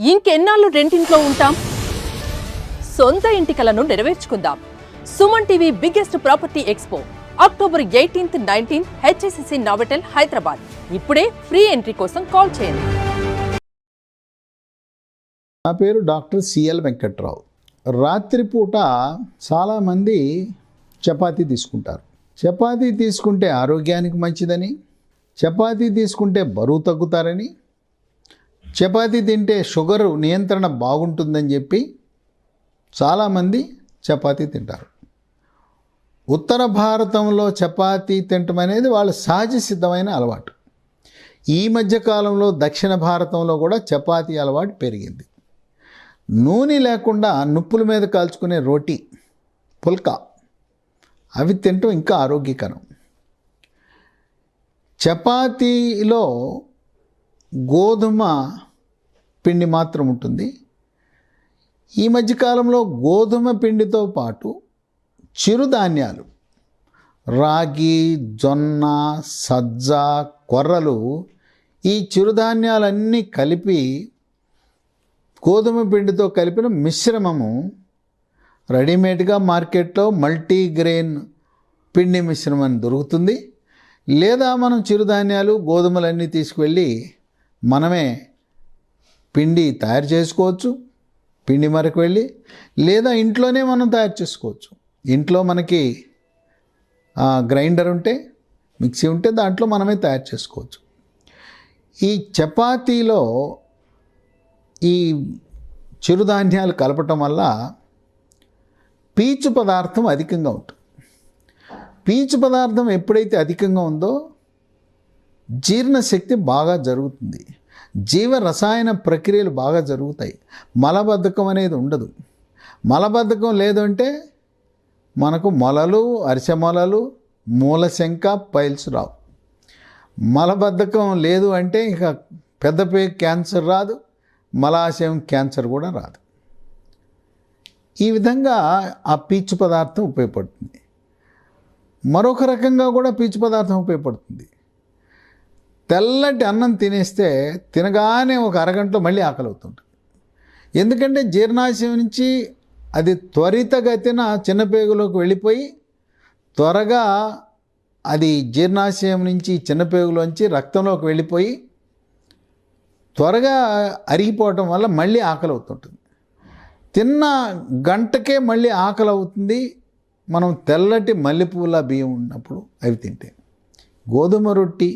ఇంకెన్నాళ్ళు రెంటింట్లో ఉంటాం? సొంత ఇంటి కలను నెరవేర్చుకుందాం. Suman TV biggest property expo October 18th, 19th HSCC Novotel Hyderabad. ఇప్పుడే ఫ్రీ ఎంట్రీ కోసం కాల్ చేయండి. నా పేరు డాక్టర్ సిఎల్ వెంకట్రావు. రాత్రిపూట చాలామంది చపాతీ తీసుకుంటారు. చపాతీ తీసుకుంటే ఆరోగ్యానికి మంచిదని, చపాతీ తీసుకుంటే బరువు తగ్గుతారని, చపాతీ తింటే షుగర్ నియంత్రణ బాగుంటుందని చెప్పి చాలామంది చపాతీ తింటారు. ఉత్తర భారతంలో చపాతీ తినటం అనేది వాళ్ళ సహజ సిద్ధమైన అలవాటు. ఈ మధ్యకాలంలో దక్షిణ భారతంలో కూడా చపాతీ అలవాటు పెరిగింది. నూనె లేకుండా నుప్పుల మీద కాల్చుకునే రోటీ, పుల్కా అవి తినటం ఇంకా ఆరోగ్యకరం. చపాతీలో గోధుమ పిండి మాత్రం ఉంటుంది. ఈ మధ్యకాలంలో గోధుమ పిండితో పాటు చిరుధాన్యాలు, రాగి, జొన్న, సజ్జ, కొర్రలు, ఈ చిరుధాన్యాలన్నీ కలిపి గోధుమ పిండితో కలిపిన మిశ్రమము రెడీమేడ్గా మార్కెట్లో మల్టీగ్రెయిన్ పిండి మిశ్రమం దొరుకుతుంది. లేదా మనం చిరుధాన్యాలు, గోధుమలన్నీ తీసుకువెళ్ళి మనమే పిండి తయారు చేసుకోవచ్చు. పిండి మరకు వెళ్ళి, లేదా ఇంట్లోనే మనం తయారు చేసుకోవచ్చు. ఇంట్లో మనకి గ్రైండర్ ఉంటే, మిక్సీ ఉంటే దాంట్లో మనమే తయారు చేసుకోవచ్చు. ఈ చపాతీలో ఈ చిరుధాన్యాలు కలపటం వల్ల పీచు పదార్థం అధికంగా ఉంటుంది. పీచు పదార్థం ఎప్పుడైతే అధికంగా ఉందో జీర్ణశక్తి బాగా జరుగుతుంది, జీవ రసాయన ప్రక్రియలు బాగా జరుగుతాయి, మలబద్ధకం అనేది ఉండదు. మలబద్ధకం లేదు అంటే మనకు మొలలు, అరిసె మొలలు, మూలశంక, పైల్స్ రావు. మలబద్ధకం లేదు అంటే ఇక పెద్దపే క్యాన్సర్ రాదు, మలాశయం క్యాన్సర్ కూడా రాదు. ఈ విధంగా ఆ పీచు పదార్థం ఉపయోగపడుతుంది. మరొక రకంగా కూడా పీచు పదార్థం ఉపయోగపడుతుంది. తెల్లటి అన్నం తినేస్తే తినగానే ఒక అరగంటలో మళ్ళీ ఆకలి అవుతుంటుంది. ఎందుకంటే జీర్ణాశయం నుంచి అది త్వరితగతిన చిన్నపేగులోకి వెళ్ళిపోయి త్వరగా అది జీర్ణాశయం నుంచి చిన్నపేగులోంచి రక్తంలోకి వెళ్ళిపోయి త్వరగా అరిగిపోవటం వల్ల మళ్ళీ ఆకలి అవుతుంటుంది. తిన్న గంటకే మళ్ళీ ఆకలి అవుతుంది. మనం తెల్లటి మల్లెపూల బియ్యం ఉన్నప్పుడు అవి తింటే. గోధుమ రొట్టి,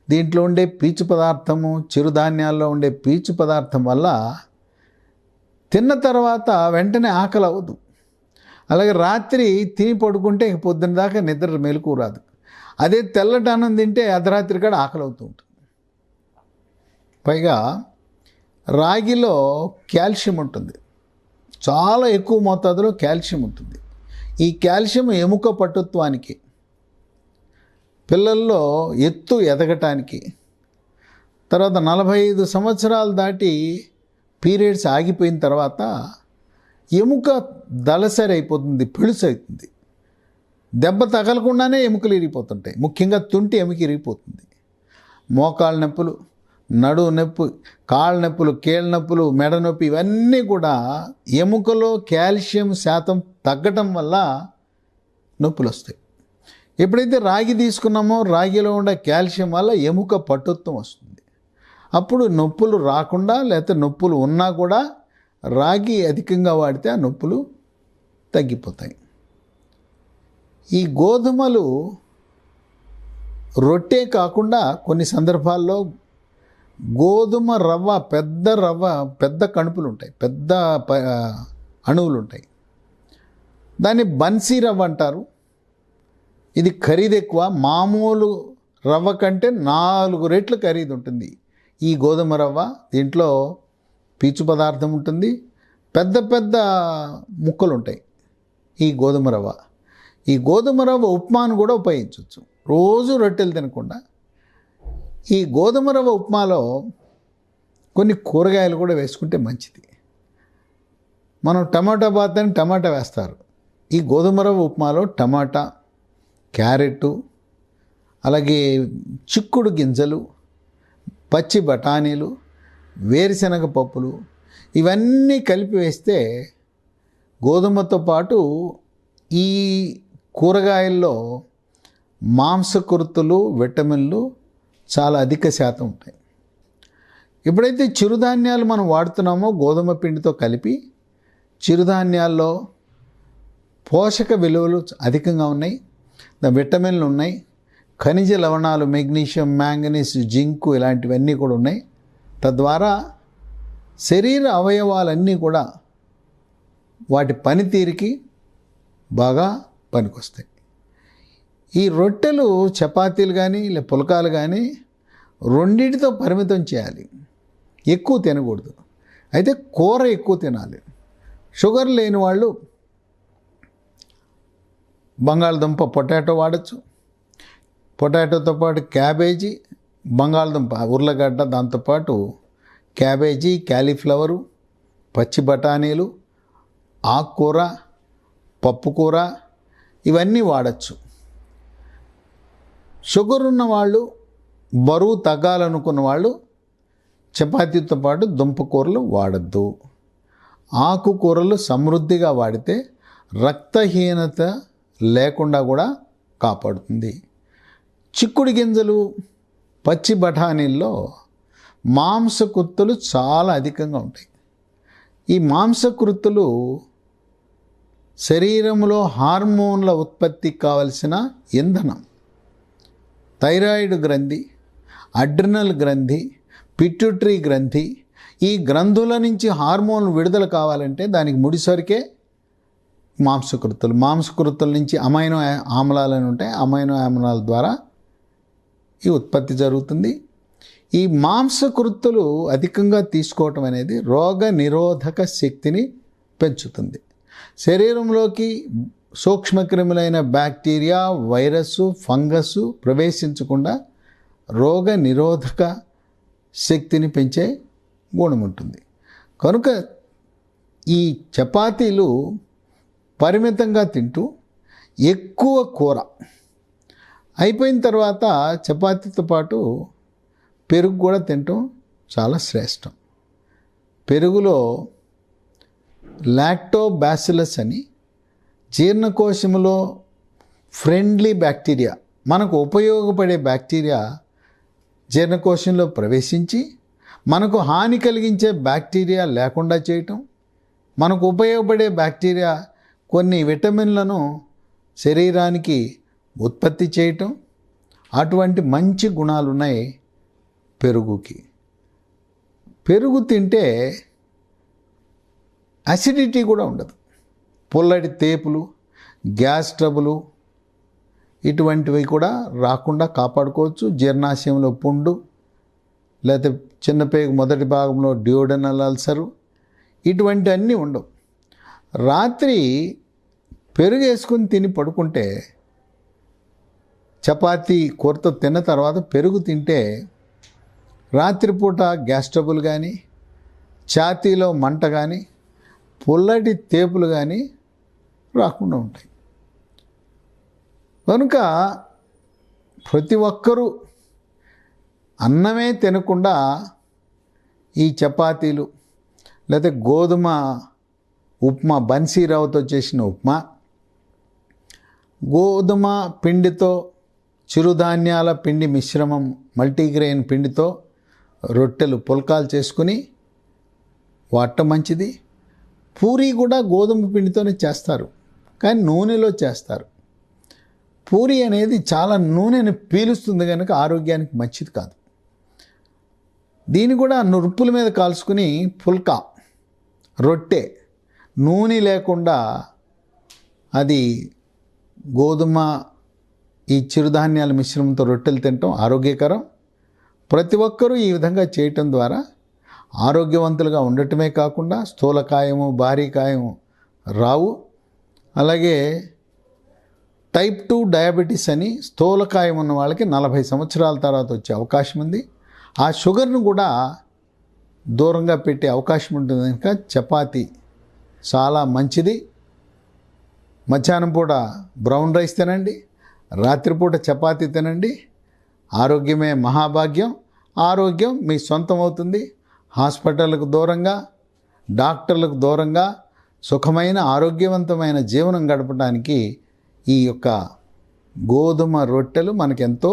దీంట్లో ఉండే పీచు పదార్థము, చిరుధాన్యాల్లో ఉండే పీచు పదార్థం వల్ల తిన్న తర్వాత వెంటనే ఆకలి అవ్వదు. అలాగే రాత్రి తిని పడుకుంటే పొద్దున్న దాకా నిద్ర మెలకు రాదు. అదే తెల్లటి అన్నం తింటే అర్ధరాత్రి కూడా ఆకలి అవుతూ ఉంటుంది. పైగా రాగిలో కాల్షియం ఉంటుంది, చాలా ఎక్కువ మోతాదులో కాల్షియం ఉంటుంది. ఈ కాల్షియం ఎముక పటుత్వానికి, పిల్లల్లో ఎత్తు ఎదగటానికి, తర్వాత 45 సంవత్సరాలు దాటి పీరియడ్స్ ఆగిపోయిన తర్వాత ఎముక దళసరి అయిపోతుంది, పెళుసు అవుతుంది. దెబ్బ తగలకుండానే ఎముకలు ఇరిగిపోతుంటాయి. ముఖ్యంగా తుంటి ఎముక ఇరిగిపోతుంది. మోకాళ్ళ నొప్పులు, నడువు నొప్పి, కాళ్ళ నొప్పులు, కీళ్ళ నొప్పులు, మెడ నొప్పి, ఇవన్నీ కూడా ఎముకలో కాల్షియం శాతం తగ్గటం వల్ల నొప్పులు వస్తాయి. ఎప్పుడైతే రాగి తీసుకున్నామో రాగిలో ఉండే కాల్షియం వల్ల ఎముక పటుత్వం వస్తుంది. అప్పుడు నొప్పులు రాకుండా, లేకపోతే నొప్పులు ఉన్నా కూడా రాగి అధికంగా వాడితే ఆ నొప్పులు తగ్గిపోతాయి. ఈ గోధుమలు రొట్టె కాకుండా కొన్ని సందర్భాల్లో గోధుమ రవ్వ, పెద్ద కణుపులు ఉంటాయి, పెద్ద అణువులు ఉంటాయి. దాన్ని బన్సీ రవ్వ అంటారు. ఇది ఖరీదు ఎక్కువ. మామూలు రవ్వ కంటే 4 రెట్లు ఖరీదు ఉంటుంది ఈ గోధుమ రవ్వ. దీంట్లో పీచు పదార్థం ఉంటుంది, పెద్ద ముక్కలు ఉంటాయి ఈ గోధుమ రవ్వ. ఈ గోధుమ రవ్వ ఉప్మాను కూడా ఉపయోగించవచ్చు, రోజు రొట్టెలు తినకుండా. ఈ గోధుమ రవ్వ ఉప్మాలో కొన్ని కూరగాయలు కూడా వేసుకుంటే మంచిది. మనం టమాటా బాత్ అని టమాటా వేస్తారు. ఈ గోధుమ రవ్వ ఉప్మాలో టమాటా, క్యారెట్, అలాగే చిక్కుడు గింజలు, పచ్చి బఠానీలు, వేరుశనగ పప్పులు, ఇవన్నీ కలిపి వేస్తే గోధుమతో పాటు ఈ కూరగాయల్లో మాంసకృతులు, విటమిన్లు చాలా అధిక శాతం ఉంటాయి. ఎప్పుడైతే చిరుధాన్యాలు మనం వాడుతున్నామో గోధుమ పిండితో కలిపి, చిరుధాన్యాల్లో పోషక విలువలు అధికంగా ఉన్నాయి, విటమిన్లు ఉన్నాయి, ఖనిజ లవణాలు మెగ్నీషియం, మ్యాంగనీస్, జింకు ఇలాంటివన్నీ కూడా ఉన్నాయి. తద్వారా శరీర అవయవాలన్నీ కూడా వాటి పనితీరుకి బాగా పనికొస్తాయి. ఈ రొట్టెలు, చపాతీలు కానీ లేదా పుల్కాలు కానీ రెండింటితో పరిమితం చేయాలి, ఎక్కువ తినకూడదు. అయితే కూర ఎక్కువ తినాలి. షుగర్ లేని వాళ్ళు బంగాళదుంప, పొటాటో వాడచ్చు. పొటాటోతో పాటు క్యాబేజీ, బంగాళదుంప, ఉర్లగడ్డ, దాంతోపాటు క్యాబేజీ, క్యాలీఫ్లవరు, పచ్చి బఠానీలు, ఆకుకూర, పప్పుకూర ఇవన్నీ వాడచ్చు. షుగర్ ఉన్న వాళ్ళు, బరువు తగ్గాలనుకున్న వాళ్ళు చపాతీతో పాటు దుంపకూరలు వాడద్దు. ఆకుకూరలు సమృద్ధిగా వాడితే రక్తహీనత లేకుండా కూడా కాపాడుతుంది. చిక్కుడు గింజలు, పచ్చి బఠానీల్లో మాంసకృత్తులు చాలా అధికంగా ఉంటాయి. ఈ మాంసకృత్తులు శరీరంలో హార్మోన్ల ఉత్పత్తికి కావలసిన ఇంధనం. థైరాయిడ్ గ్రంథి, అడ్రినల్ గ్రంథి, పిట్యూటరీ గ్రంథి, ఈ గ్రంథుల నుంచి హార్మోన్లు విడుదల కావాలంటే దానికి ముడిసరికే మాంసకృత్తులు. మాంసకృత్తుల నుంచి అమైనో ఆమ్లాలు ఉంటాయి, అమైనో ఆమ్లాల ద్వారా ఈ ఉత్పత్తి జరుగుతుంది. ఈ మాంసకృత్తులు అధికంగా తీసుకోవటం అనేది రోగ నిరోధక శక్తిని పెంచుతుంది. శరీరంలోకి సూక్ష్మక్రిములైన బ్యాక్టీరియా, వైరస్సు, ఫంగస్ ప్రవేశించకుండా రోగ నిరోధక శక్తిని పెంచే గుణం ఉంటుంది. కనుక ఈ చపాతీలు పరిమితంగా తింటూ ఎక్కువ కూర అయిపోయిన తర్వాత చపాతీతో పాటు పెరుగు కూడా తినటం చాలా శ్రేష్టం. పెరుగులో లాక్టోబాసిల్లస్ అని జీర్ణకోశంలో ఫ్రెండ్లీ బ్యాక్టీరియా, మనకు ఉపయోగపడే బ్యాక్టీరియా జీర్ణకోశంలో ప్రవేశించి మనకు హాని కలిగించే బ్యాక్టీరియా లేకుండా చేయటం, మనకు ఉపయోగపడే బ్యాక్టీరియా కొన్ని విటమిన్లను శరీరానికి ఉత్పత్తి చేయటం, అటువంటి మంచి గుణాలు ఉన్నాయి పెరుగుకి. పెరుగు తింటే అసిడిటీ కూడా ఉండదు. పుల్లటి తేపులు, గ్యాస్ ట్రబులు ఇటువంటివి కూడా రాకుండా కాపాడుకోవచ్చు. జీర్ణాశయంలో పుండు, లేకపోతే చిన్నపేగు మొదటి భాగంలో డ్యూడెనల్ అల్సరు ఇటువంటి అన్నీ ఉండవు. రాత్రి పెరుగు వేసుకుని తిని పడుకుంటే, చపాతీ కూరతో తిన్న తర్వాత పెరుగు తింటే రాత్రిపూట గ్యాస్ ట్రబుల్ కానీ, ఛాతీలో మంట కానీ, పుల్లటి తేపులు కానీ రాకుండా ఉంటాయి. కనుక ప్రతి ఒక్కరూ అన్నమే తినకుండా ఈ చపాతీలు లేదా గోధుమ ఉప్మా, బన్సీరావుతో చేసిన ఉప్మా, గోధుమ పిండితో చిరుధాన్యాల పిండి మిశ్రమం, మల్టీగ్రెయిన్ పిండితో రొట్టెలు, పుల్కాలు చేసుకుని వాడటం మంచిది. పూరీ కూడా గోధుమ పిండితోనే చేస్తారు, కానీ నూనెలో చేస్తారు. పూరీ అనేది చాలా నూనెని పీలుస్తుంది కనుక ఆరోగ్యానికి మంచిది కాదు. దీన్ని కూడా నురుప్పుల మీద కాల్చుకుని పుల్కా, రొట్టె, నూనె లేకుండా అది గోధుమ ఈ చిరుధాన్యాల మిశ్రమంతో రొట్టెలు తినటం ఆరోగ్యకరం. ప్రతి ఒక్కరూ ఈ విధంగా చేయటం ద్వారా ఆరోగ్యవంతులుగా ఉండటమే కాకుండా స్థూలకాయము, భారీకాయము రావు. అలాగే టైప్ 2 డయాబెటీస్ అని స్థూలకాయం ఉన్న వాళ్ళకి 40 సంవత్సరాల తర్వాత వచ్చే అవకాశం ఉంది. ఆ షుగర్ను కూడా దూరంగా పెట్టే అవకాశం ఉంటుంది కనుక చపాతీ చాలా మంచిది. మధ్యాహ్నం పూట బ్రౌన్ రైస్ తినండి, రాత్రిపూట చపాతీ తినండి. ఆరోగ్యమే మహాభాగ్యం. ఆరోగ్యం మీ సొంతం అవుతుంది. హాస్పిటల్కు దూరంగా, డాక్టర్లకు దూరంగా సుఖమైన ఆరోగ్యవంతమైన జీవనం గడపడానికి ఈ యొక్క గోధుమ రొట్టెలు మనకెంతో